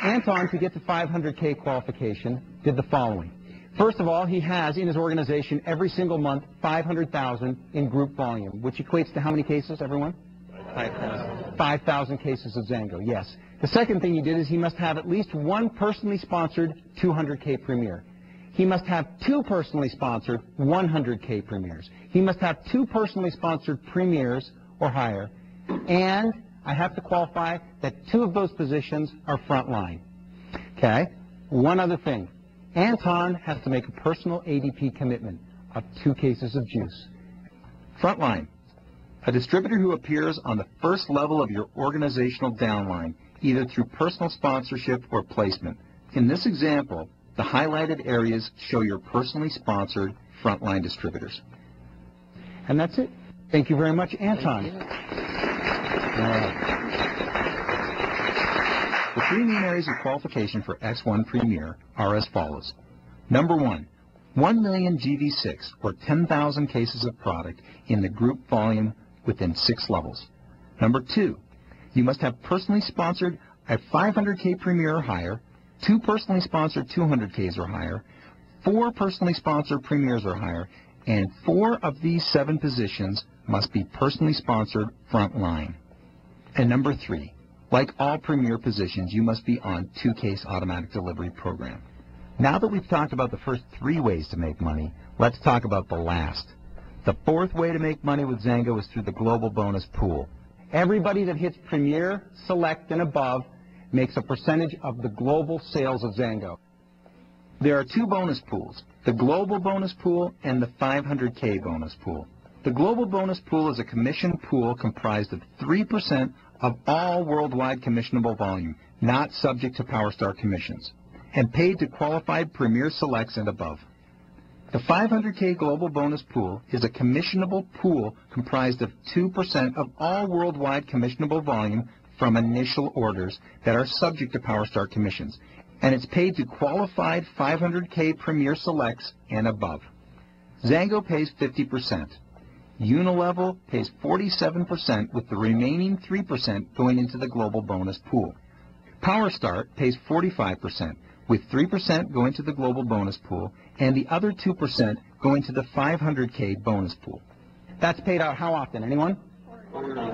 Anton, to get the 500K qualification, did the following. First of all, he has in his organization every single month 500,000 in group volume, which equates to how many cases, everyone? 5,000. 5,000 cases of Zango, yes. The second thing he did is he must have at least one personally sponsored 200K premier. He must have two personally sponsored 100K premiers. He must have two personally sponsored premiers or higher. And I have to qualify that two of those positions are frontline. Okay? One other thing. Anton has to make a personal ADP commitment of 2 cases of juice. Frontline. A distributor who appears on the first level of your organizational downline, either through personal sponsorship or placement. In this example, the highlighted areas show your personally sponsored frontline distributors. And that's it. Thank you very much, Anton. The 3 main areas of qualification for X1 Premier are as follows. Number 1, 1 million GV6, or 10,000 cases of product in the group volume within 6 levels. Number 2, you must have personally sponsored a 500K Premier or higher, 2 personally sponsored 200Ks or higher, 4 personally sponsored Premiers or higher, and 4 of these 7 positions must be personally sponsored frontline. And number 3, like all Premier positions, you must be on 2-case automatic delivery program. Now that we've talked about the first 3 ways to make money, let's talk about the last. The 4th way to make money with Zango is through the Global Bonus Pool. Everybody that hits Premier, Select, and above makes a percentage of the global sales of Zango. There are 2 bonus pools, the Global Bonus Pool and the 500K Bonus Pool. The Global Bonus Pool is a commission pool comprised of 3% of all worldwide commissionable volume, not subject to PowerStar commissions, and paid to qualified Premier Selects and above. The 500K Global Bonus Pool is a commissionable pool comprised of 2% of all worldwide commissionable volume from initial orders that are subject to PowerStar commissions, and it's paid to qualified 500K Premier Selects and above. Zango pays 50%. Unilevel pays 47%, with the remaining 3% going into the Global Bonus Pool. PowerStar pays 45%, with 3% going to the Global Bonus Pool and the other 2% going to the 500K Bonus Pool. That's paid out how often? Anyone?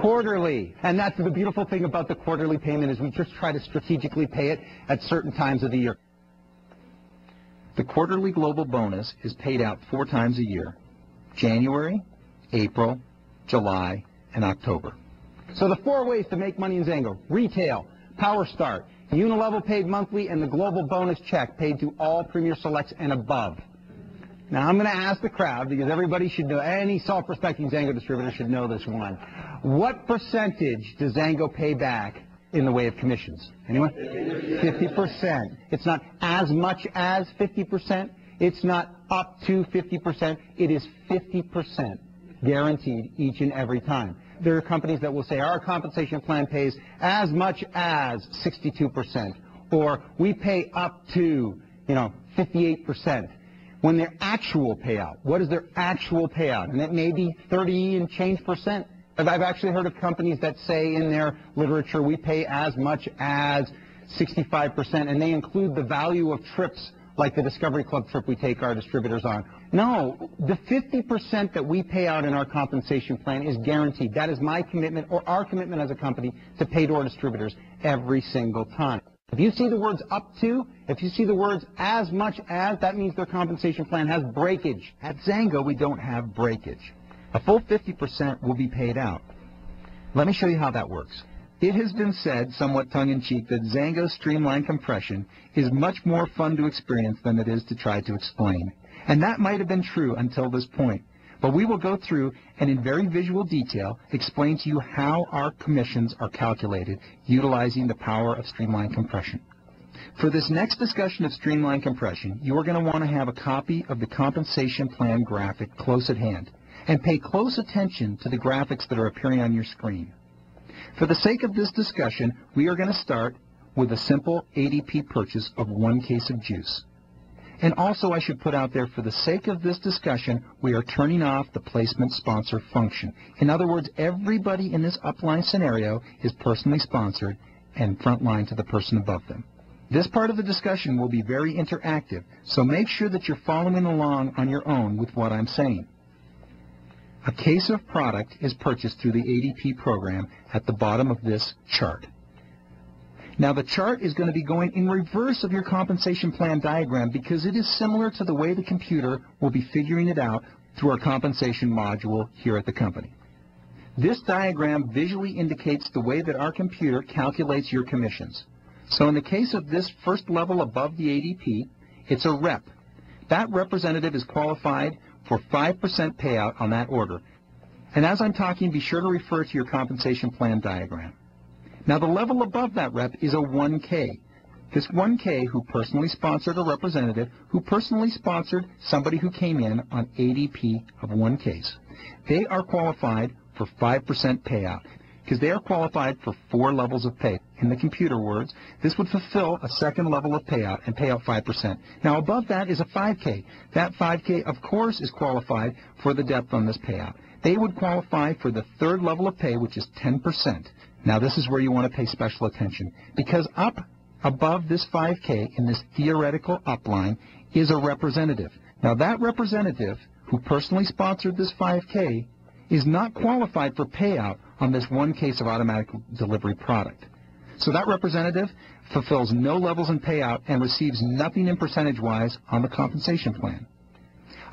Quarterly. And that's the beautiful thing about the quarterly payment is we just try to strategically pay it at certain times of the year. The quarterly Global Bonus is paid out 4 times a year: January, April, July, and October. So the 4 ways to make money in Zango: retail, PowerStar, Unilevel paid monthly, and the Global Bonus check paid to all Premier Selects and above. Now I'm going to ask the crowd, because everybody should know, any self-respecting Zango distributor should know this one. What percentage does Zango pay back in the way of commissions? Anyone? 50%. It's not as much as 50%. It's not up to 50%. It is 50%. Guaranteed each and every time. There are companies that will say our compensation plan pays as much as 62%, or we pay up to, 58%. When their actual payout, what is their actual payout? And it may be 30 and change percent. I've actually heard of companies that say in their literature we pay as much as 65%, and they include the value of trips like the Discovery Club trip we take our distributors on. No, the 50% that we pay out in our compensation plan is guaranteed. That is my commitment, or our commitment as a company, to pay to our distributors every single time. If you see the words up to, if you see the words as much as, that means their compensation plan has breakage. At Zango, we don't have breakage. A full 50% will be paid out. Let me show you how that works. It has been said, somewhat tongue-in-cheek, that Zango streamline compression is much more fun to experience than it is to try to explain. And that might have been true until this point. But we will go through and in very visual detail explain to you how our commissions are calculated utilizing the power of streamline compression. For this next discussion of streamline compression, you are going to want to have a copy of the compensation plan graphic close at hand, and pay close attention to the graphics that are appearing on your screen. For the sake of this discussion, we are going to start with a simple ADP purchase of 1 case of juice. And also, I should put out there, for the sake of this discussion, we are turning off the placement sponsor function. In other words, everybody in this upline scenario is personally sponsored and frontline to the person above them. This part of the discussion will be very interactive, so make sure that you're following along on your own with what I'm saying. A case of product is purchased through the ADP program at the bottom of this chart. Now the chart is going to be going in reverse of your compensation plan diagram because it is similar to the way the computer will be figuring it out through our compensation module here at the company. This diagram visually indicates the way that our computer calculates your commissions. So in the case of this first level above the ADP, it's a rep. That representative is qualified for 5% payout on that order. And as I'm talking, be sure to refer to your compensation plan diagram. Now the level above that rep is a 1K. This 1K who personally sponsored a representative, who personally sponsored somebody who came in on ADP of 1Ks. They are qualified for 5% payout because they are qualified for 4 levels of pay. In the computer words, this would fulfill a second level of payout and pay out 5%. Now above that is a 5K. That 5K, of course, is qualified for the depth on this payout. They would qualify for the third level of pay, which is 10%. Now this is where you want to pay special attention because up above this 5K in this theoretical upline is a representative. Now that representative who personally sponsored this 5K is not qualified for payout on this one case of automatic delivery product. So that representative fulfills no levels in payout and receives nothing in percentage-wise on the compensation plan.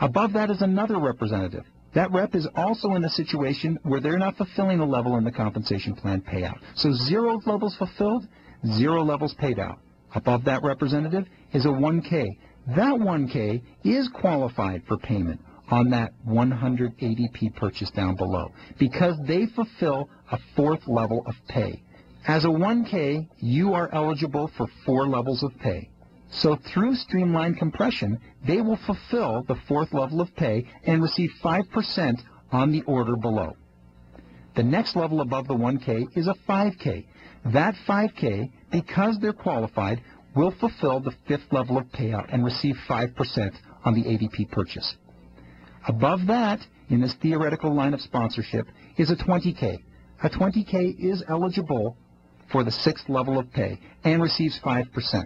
Above that is another representative. That rep is also in a situation where they're not fulfilling a level in the compensation plan payout. So 0 levels fulfilled, 0 levels paid out. Above that representative is a 1K. That 1K is qualified for payment on that 100 ADP purchase down below because they fulfill a 4th level of pay. As a 1K, you are eligible for 4 levels of pay. So through streamlined compression, they will fulfill the 4th level of pay and receive 5% on the order below. The next level above the 1K is a 5K. That 5K, because they're qualified, will fulfill the 5th level of payout and receive 5% on the ADP purchase. Above that, in this theoretical line of sponsorship, is a 20K. A 20K is eligible for the 6th level of pay and receives 5%.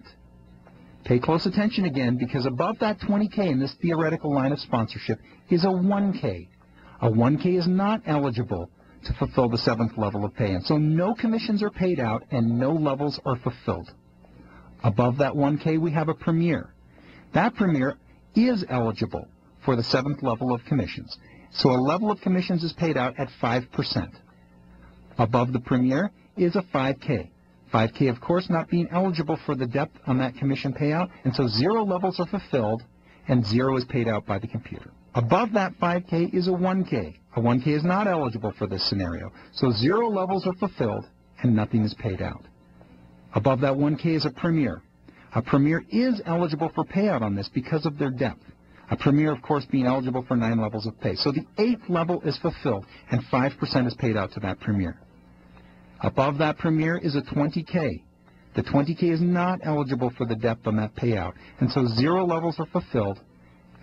Pay close attention again because above that 20K in this theoretical line of sponsorship is a 1K. A 1K is not eligible to fulfill the 7th level of pay, and so no commissions are paid out and no levels are fulfilled. Above that 1K we have a premier. That premier is eligible for the 7th level of commissions. So a level of commissions is paid out at 5%. Above the premier is a 5K. 5K, of course, not being eligible for the depth on that commission payout, and so 0 levels are fulfilled and 0 is paid out by the computer. Above that 5K is a 1K. A 1K is not eligible for this scenario, so 0 levels are fulfilled and nothing is paid out. Above that 1K is a premier. A premier is eligible for payout on this because of their depth. A premier, of course, being eligible for 9 levels of pay. So the 8th level is fulfilled and 5% is paid out to that premier. Above that premier is a 20K. The 20K is not eligible for the depth on that payout, and so 0 levels are fulfilled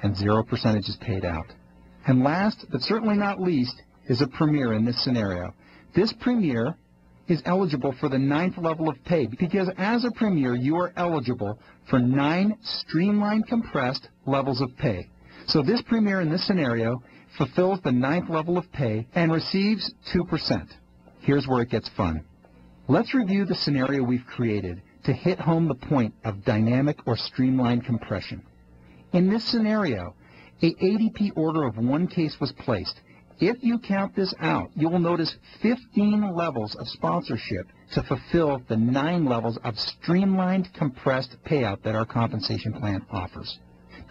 and 0% is paid out. And last, but certainly not least, is a premier in this scenario. This premier is eligible for the 9th level of pay because as a premier, you are eligible for 9 streamlined compressed levels of pay. So this premier in this scenario fulfills the 9th level of pay and receives 2%. Here's where it gets fun. Let's review the scenario we've created to hit home the point of dynamic or streamlined compression. In this scenario, a ADP order of 1 case was placed. If you count this out, you will notice 15 levels of sponsorship to fulfill the 9 levels of streamlined compressed payout that our compensation plan offers.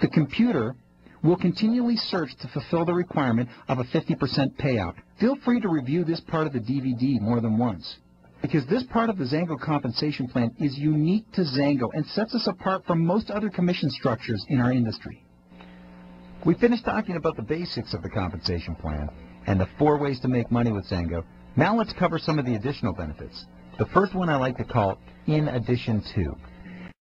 The computer will continually search to fulfill the requirement of a 50% payout. Feel free to review this part of the DVD more than once, because this part of the Zango compensation plan is unique to Zango and sets us apart from most other commission structures in our industry. We finished talking about the basics of the compensation plan and the 4 ways to make money with Zango. Now let's cover some of the additional benefits. The first one I like to call in addition to.